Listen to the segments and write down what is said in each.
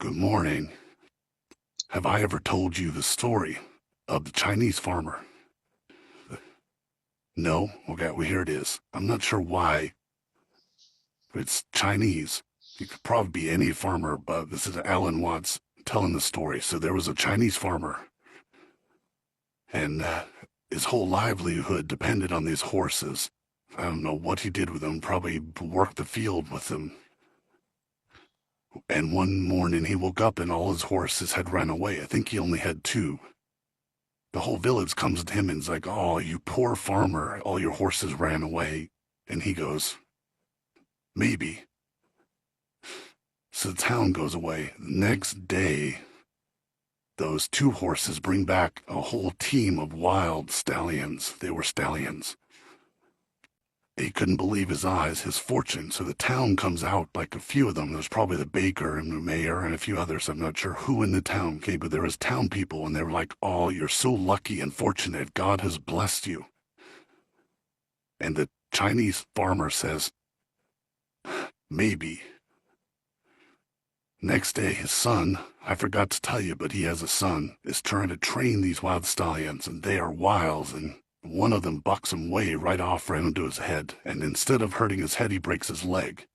Good morning. Have I ever told you the story of the Chinese farmer? No? Okay, well, here it is. I'm not sure why, but it's Chinese. It could probably be any farmer, but this is Alan Watts telling the story. So there was a Chinese farmer, and his whole livelihood depended on these horses. I don't know what he did with them, probably worked the field with them. And one morning he woke up and all his horses had run away. I think he only had two. The whole village comes to him and is like, "Oh, you poor farmer, all your horses ran away." And he goes, "Maybe." So the town goes away. The next day, those two horses bring back a whole team of wild stallions. They were stallions. He couldn't believe his eyes, his fortune. So the town comes out, like a few of them. There's probably the baker and the mayor and a few others. I'm not sure who in the town came, but there was town people, and they were like, "Oh, you're so lucky and fortunate. God has blessed you." And the Chinese farmer says, "Maybe." Next day, his son, I forgot to tell you, but he has a son, is trying to train these wild stallions, and they are wild, and one of them bucks him way right off right into his head, and instead of hurting his head, he breaks his leg.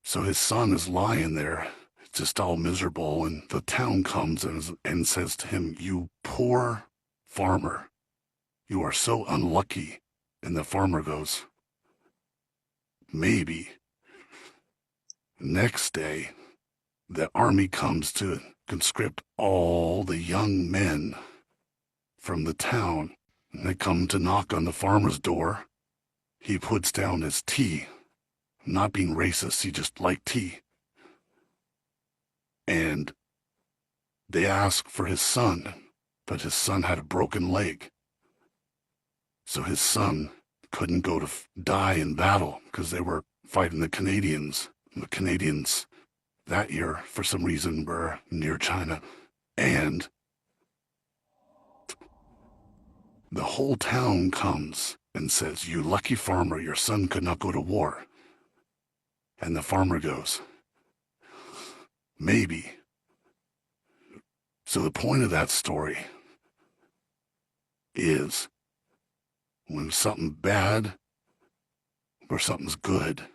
So his son is lying there, just all miserable, and the town comes and says to him, "You poor farmer, you are so unlucky." And the farmer goes, "Maybe." Next day, the army comes to conscript all the young men from the town, and they come to knock on the farmer's door. He puts down his tea. Not being racist, he just liked tea. And they ask for his son, but his son had a broken leg. So his son couldn't go to die in battle because they were fighting the Canadians. The Canadians that year, for some reason, were near China. And the whole town comes and says, "You lucky farmer, your son could not go to war." And the farmer goes, "Maybe." So the point of that story is when something bad or something's good,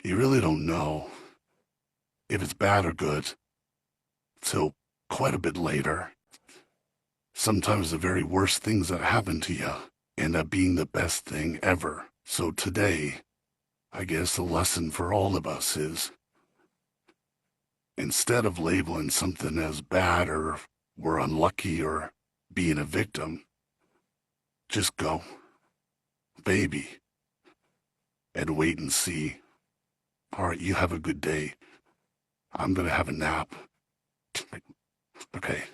you really don't know if it's bad or good till quite a bit later. Sometimes the very worst things that happen to you end up being the best thing ever. So today, I guess the lesson for all of us is, instead of labeling something as bad or we're unlucky or being a victim, just go, baby, and wait and see. All right, you have a good day. I'm gonna have a nap. Okay,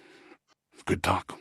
good talk.